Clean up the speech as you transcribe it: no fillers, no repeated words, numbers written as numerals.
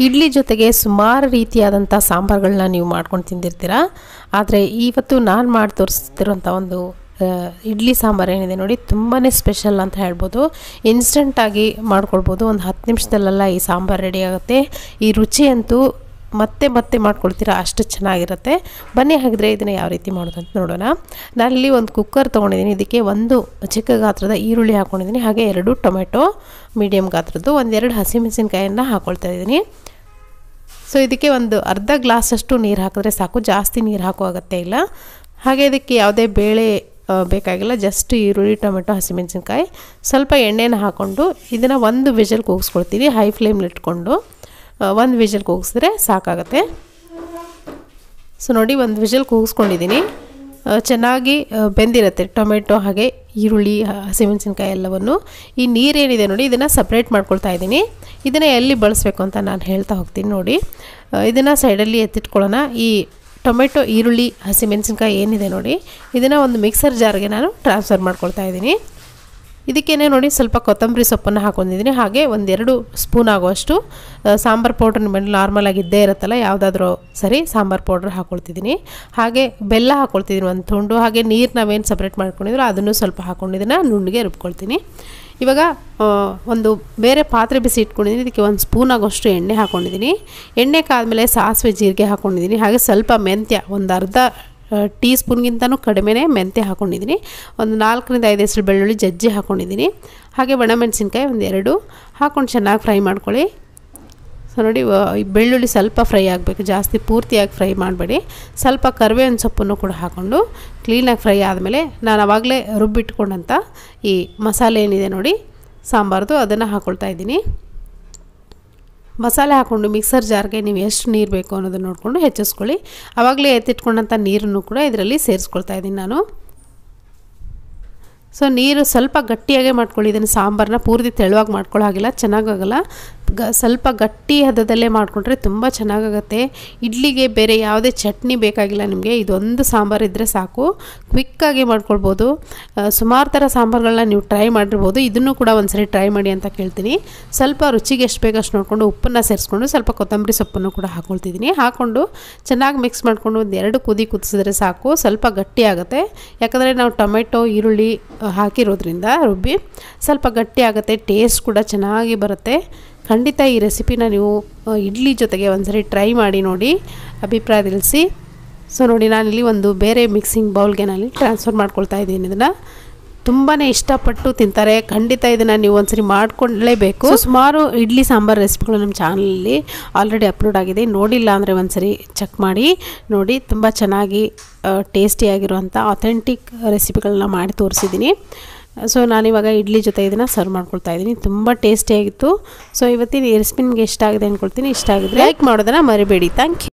ಇಡ್ಲಿ ಜೊತೆಗೆ ಸುಮಾರು ರೀತಿಯಾದಂಥ ಸಾಂಬಾರುಗಳನ್ನ ನೀವು ಮಾಡ್ಕೊಂಡು ತಿಂದಿರ್ತೀರ. ಆದರೆ ಇವತ್ತು ನಾನು ಮಾಡಿ ತೋರಿಸ್ತಿರೋಂಥ ಒಂದು ಇಡ್ಲಿ ಸಾಂಬಾರು ಏನಿದೆ ನೋಡಿ, ತುಂಬಾ ಸ್ಪೆಷಲ್ ಅಂತ ಹೇಳ್ಬೋದು. ಇನ್ಸ್ಟಂಟಾಗಿ ಮಾಡ್ಕೊಳ್ಬೋದು. ಒಂದು 10 ನಿಮಿಷದಲ್ಲೆಲ್ಲ ಈ ಸಾಂಬಾರು ರೆಡಿ ಆಗುತ್ತೆ. ಈ ರುಚಿ ಅಂತೂ ಮತ್ತೆ ಮತ್ತೆ ಮಾಡ್ಕೊಳ್ತೀರಾ, ಅಷ್ಟು ಚೆನ್ನಾಗಿರುತ್ತೆ. ಬನ್ನಿ ಹಾಗಿದ್ರೆ ಇದನ್ನು ಯಾವ ರೀತಿ ಮಾಡೋದು ಅಂತ ನೋಡೋಣ. ನಾನಿಲ್ಲಿ ಒಂದು ಕುಕ್ಕರ್ ತೊಗೊಂಡಿದ್ದೀನಿ. ಇದಕ್ಕೆ ಒಂದು ಚಿಕ್ಕ ಗಾತ್ರದ ಈರುಳ್ಳಿ ಹಾಕ್ಕೊಂಡಿದ್ದೀನಿ, ಹಾಗೆ 2 ಟೊಮೆಟೊ ಮೀಡಿಯಮ್ ಗಾತ್ರದ್ದು, 1-2 ಹಸಿಮೆಣಸಿನ್ಕಾಯನ್ನು ಹಾಕ್ಕೊಳ್ತಾ ಇದ್ದೀನಿ. ಸೊ ಇದಕ್ಕೆ ಒಂದು ಅರ್ಧ ಗ್ಲಾಸಷ್ಟು ನೀರು ಹಾಕಿದ್ರೆ ಸಾಕು, ಜಾಸ್ತಿ ನೀರು ಹಾಕೋ ಅಗತ್ಯ ಇಲ್ಲ. ಹಾಗೆ ಇದಕ್ಕೆ ಯಾವುದೇ ಬೇಳೆ ಬೇಕಾಗಿಲ್ಲ, ಜಸ್ಟ್ ಈರುಳ್ಳಿ, ಟೊಮೆಟೊ, ಹಸಿಮೆಣಸಿನ್ಕಾಯಿ, ಸ್ವಲ್ಪ ಎಣ್ಣೆನ ಹಾಕ್ಕೊಂಡು ಇದನ್ನು ಒಂದು ವಿಷಲ್ ಕೂಗಿಸ್ಕೊಳ್ತೀನಿ. ಹೈ ಫ್ಲೇಮ್ಲಿ ಇಟ್ಕೊಂಡು ಒಂದು ವಿಷಲ್ ಕೂಗಿಸಿದ್ರೆ ಸಾಕಾಗುತ್ತೆ. ಸೊ ನೋಡಿ, ಒಂದು ವಿಷಲ್ ಕೂಗಿಸ್ಕೊಂಡಿದ್ದೀನಿ. ಚೆನ್ನಾಗಿ ಬೆಂದಿರುತ್ತೆ ಟೊಮೆಟೊ ಹಾಗೆ ಈರುಳ್ಳಿ, ಹಸಿಮೆಣಸಿನ್ಕಾಯಿ ಎಲ್ಲವನ್ನು. ಈ ನೀರೇನಿದೆ ನೋಡಿ, ಇದನ್ನು ಸಪ್ರೇಟ್ ಮಾಡ್ಕೊಳ್ತಾ ಇದ್ದೀನಿ. ಇದನ್ನು ಎಲ್ಲಿ ಬಳಸಬೇಕು ಅಂತ ನಾನು ಹೇಳ್ತಾ ಹೋಗ್ತೀನಿ ನೋಡಿ. ಇದನ್ನು ಸೈಡಲ್ಲಿ ಎತ್ತಿಟ್ಕೊಳ್ಳೋಣ. ಈ ಟೊಮೆಟೊ, ಈರುಳ್ಳಿ, ಹಸಿಮೆಣಸಿನ್ಕಾಯಿ ಏನಿದೆ ನೋಡಿ, ಇದನ್ನು ಒಂದು ಮಿಕ್ಸರ್ ಜಾರ್ಗೆ ನಾನು ಟ್ರಾನ್ಸ್ಫರ್ ಮಾಡ್ಕೊಳ್ತಾ ಇದ್ದೀನಿ. ಇದಕ್ಕೇನೆ ನೋಡಿ ಸ್ವಲ್ಪ ಕೊತ್ತಂಬರಿ ಸೊಪ್ಪನ್ನು ಹಾಕೊಂಡಿದ್ದೀನಿ, ಹಾಗೆ 1-2 ಸ್ಪೂನ್ ಆಗುವಷ್ಟು ಸಾಂಬಾರು ಪೌಡ್ರ್ ನಿಮ್ಮ ಮನೇಲಿ ನಾರ್ಮಲ್ ಆಗಿ ಇದ್ದೇ ಇರುತ್ತಲ್ಲ, ಯಾವುದಾದ್ರೂ ಸರಿ ಸಾಂಬಾರು ಪೌಡ್ರ್ ಹಾಕ್ಕೊಳ್ತಿದ್ದೀನಿ. ಹಾಗೆ ಬೆಲ್ಲ ಹಾಕ್ಕೊಳ್ತಿದ್ದೀನಿ 1 ತುಂಡು, ಹಾಗೆ ನೀರು ನಾವೇನು ಸಪ್ರೇಟ್ ಮಾಡ್ಕೊಂಡಿದ್ರು ಅದನ್ನು ಸ್ವಲ್ಪ ಹಾಕ್ಕೊಂಡಿದ್ದೀನಿ, ನುಣ್ಣಗೆ ರುಬ್ಕೊಳ್ತೀನಿ. ಇವಾಗ ಒಂದು ಬೇರೆ ಪಾತ್ರೆ ಬಿಸಿ ಇಟ್ಕೊಂಡಿದ್ದೀನಿ. ಇದಕ್ಕೆ 1 ಸ್ಪೂನ್ ಆಗೋಷ್ಟು ಎಣ್ಣೆ ಹಾಕ್ಕೊಂಡಿದ್ದೀನಿ. ಎಣ್ಣೆ ಕಾದ್ಮೇಲೆ ಸಾಸಿವೆ, ಜೀರಿಗೆ ಹಾಕ್ಕೊಂಡಿದ್ದೀನಿ. ಹಾಗೆ ಸ್ವಲ್ಪ ಮೆಂತ್ಯ, ಒಂದು ಅರ್ಧ ಟೀ ಸ್ಪೂನ್ಗಿಂತನೂ ಕಡಿಮೆನೇ ಮೆಂತ್ಯ ಹಾಕ್ಕೊಂಡಿದ್ದೀನಿ. ಒಂದು 4-5 ಹೆಸರು ಬೆಳ್ಳುಳ್ಳಿ ಜಜ್ಜಿ ಹಾಕ್ಕೊಂಡಿದ್ದೀನಿ. ಹಾಗೆ ಒಣಮೆಣಸಿನ್ಕಾಯಿ 1-2 ಹಾಕ್ಕೊಂಡು ಚೆನ್ನಾಗಿ ಫ್ರೈ ಮಾಡ್ಕೊಳ್ಳಿ. ಸೊ ನೋಡಿ, ಬೆಳ್ಳುಳ್ಳಿ ಸ್ವಲ್ಪ ಫ್ರೈ ಆಗಬೇಕು, ಜಾಸ್ತಿ ಪೂರ್ತಿಯಾಗಿ ಫ್ರೈ ಮಾಡಬೇಡಿ. ಸ್ವಲ್ಪ ಕರಿಬೇವಿನ ಸೊಪ್ಪನ್ನು ಕೂಡ ಹಾಕ್ಕೊಂಡು ಕ್ಲೀನಾಗಿ ಫ್ರೈ ಆದಮೇಲೆ ನಾನು ಆವಾಗಲೇ ರುಬ್ಬಿಟ್ಕೊಂಡಂಥ ಈ ಮಸಾಲೆ ಏನಿದೆ ನೋಡಿ ಸಾಂಬಾರ್ದು, ಅದನ್ನು ಹಾಕ್ಕೊಳ್ತಾ ಇದ್ದೀನಿ. ಮಸಾಲೆ ಹಾಕ್ಕೊಂಡು ಮಿಕ್ಸರ್ ಜಾರ್ಗೆ ನೀವು ಎಷ್ಟು ನೀರು ಬೇಕು ಅನ್ನೋದನ್ನು ನೋಡಿಕೊಂಡು ಹೆಚ್ಚಿಸ್ಕೊಳ್ಳಿ. ಆವಾಗಲೇ ಎತ್ತಿಟ್ಕೊಂಡಂಥ ನೀರನ್ನು ಕೂಡ ಇದರಲ್ಲಿ ಸೇರಿಸ್ಕೊಳ್ತಾ ಇದ್ದೀನಿ ನಾನು. ಸೊ ನೀರು ಸ್ವಲ್ಪ ಗಟ್ಟಿಯಾಗೇ ಮಾಡ್ಕೊಳ್ಳಿ. ಇದನ್ನು ಸಾಂಬಾರನ್ನ ಪೂರ್ತಿ ತೆಳುವಾಗಿ ಮಾಡ್ಕೊಳ್ಳೋ ಹಾಗಿಲ್ಲ, ಚೆನ್ನಾಗಾಗಲ್ಲ. ಸ್ವಲ್ಪ ಗಟ್ಟಿ ಹದದಲ್ಲೇ ಮಾಡಿಕೊಂಡ್ರೆ ತುಂಬ ಚೆನ್ನಾಗಾಗುತ್ತೆ. ಇಡ್ಲಿಗೆ ಬೇರೆ ಯಾವುದೇ ಚಟ್ನಿ ಬೇಕಾಗಿಲ್ಲ ನಿಮಗೆ, ಇದೊಂದು ಸಾಂಬಾರು ಇದ್ದರೆ ಸಾಕು, ಕ್ವಿಕ್ಕಾಗಿ ಮಾಡ್ಕೊಳ್ಬೋದು. ಸುಮಾರು ಥರ ಸಾಂಬಾರುಗಳನ್ನ ನೀವು ಟ್ರೈ ಮಾಡಿರ್ಬೋದು, ಇದನ್ನು ಕೂಡ ಒಂದ್ಸರಿ ಟ್ರೈ ಮಾಡಿ ಅಂತ ಕೇಳ್ತೀನಿ. ಸ್ವಲ್ಪ ರುಚಿಗೆ ಎಷ್ಟು ಬೇಕಷ್ಟು ನೋಡಿಕೊಂಡು ಉಪ್ಪನ್ನು ಸೇರಿಸ್ಕೊಂಡು ಸ್ವಲ್ಪ ಕೊತ್ತಂಬರಿ ಸೊಪ್ಪನ್ನು ಕೂಡ ಹಾಕ್ಕೊಳ್ತಿದ್ದೀನಿ. ಹಾಕ್ಕೊಂಡು ಚೆನ್ನಾಗಿ ಮಿಕ್ಸ್ ಮಾಡಿಕೊಂಡು 1-2 ಕುದಿ ಕುದಿಸಿದ್ರೆ ಸಾಕು. ಸ್ವಲ್ಪ ಗಟ್ಟಿ ಆಗುತ್ತೆ, ಯಾಕಂದರೆ ನಾವು ಟೊಮೆಟೊ, ಈರುಳ್ಳಿ ಹಾಕಿರೋದ್ರಿಂದ ರುಬ್ಬಿ ಸ್ವಲ್ಪ ಗಟ್ಟಿ ಆಗುತ್ತೆ, ಟೇಸ್ಟ್ ಕೂಡ ಚೆನ್ನಾಗಿ ಬರುತ್ತೆ. ಖಂಡಿತ ಈ ರೆಸಿಪಿನ ನೀವು ಇಡ್ಲಿ ಜೊತೆಗೆ ಒಂದ್ಸರಿ ಟ್ರೈ ಮಾಡಿ ನೋಡಿ, ಅಭಿಪ್ರಾಯ ತಿಳಿಸಿ. ಸೊ ನೋಡಿ, ನಾನಿಲ್ಲಿ ಒಂದು ಬೇರೆ ಮಿಕ್ಸಿಂಗ್ ಬೌಲ್ಗೆ ನಾನು ಟ್ರಾನ್ಸ್ಫರ್ ಮಾಡ್ಕೊಳ್ತಾ ಇದ್ದೀನಿ. ಇದನ್ನು ತುಂಬಾ ಇಷ್ಟಪಟ್ಟು ತಿಂತಾರೆ. ಖಂಡಿತ ಇದನ್ನು ನೀವು ಒಂದ್ಸರಿ ಮಾಡ್ಕೊಳ್ಳೇಬೇಕು. ಸುಮಾರು ಇಡ್ಲಿ ಸಾಂಬಾರು ರೆಸಿಪಿಗಳು ನಮ್ಮ ಚಾನಲಲ್ಲಿ ಆಲ್ರೆಡಿ ಅಪ್ಲೋಡ್ ಆಗಿದೆ, ನೋಡಿಲ್ಲ ಅಂದರೆ ಒಂದ್ಸರಿ ಚೆಕ್ ಮಾಡಿ ನೋಡಿ. ತುಂಬ ಚೆನ್ನಾಗಿ ಟೇಸ್ಟಿಯಾಗಿರುವಂಥ ಅಥೆಂಟಿಕ್ ರೆಸಿಪಿಗಳನ್ನ ಮಾಡಿ ತೋರಿಸಿದ್ದೀನಿ. ಸೊ ನಾನಿವಾಗ ಇಡ್ಲಿ ಜೊತೆ ಇದನ್ನು ಸರ್ವ್ ಮಾಡ್ಕೊಳ್ತಾ ಇದ್ದೀನಿ. ತುಂಬ ಟೇಸ್ಟಿಯಾಗಿತ್ತು. ಸೊ ಇವತ್ತಿನ ಈ ರೆಸಿಪಿ ನಿಮಗೆ ಇಷ್ಟ ಆಗಿದೆ ಅಂದ್ಕೊಳ್ತೀನಿ. ಇಷ್ಟ ಆಗಿದ್ರೆ ಲೈಕ್ ಮಾಡೋದನ್ನು ಮರಿಬೇಡಿ. Thank you.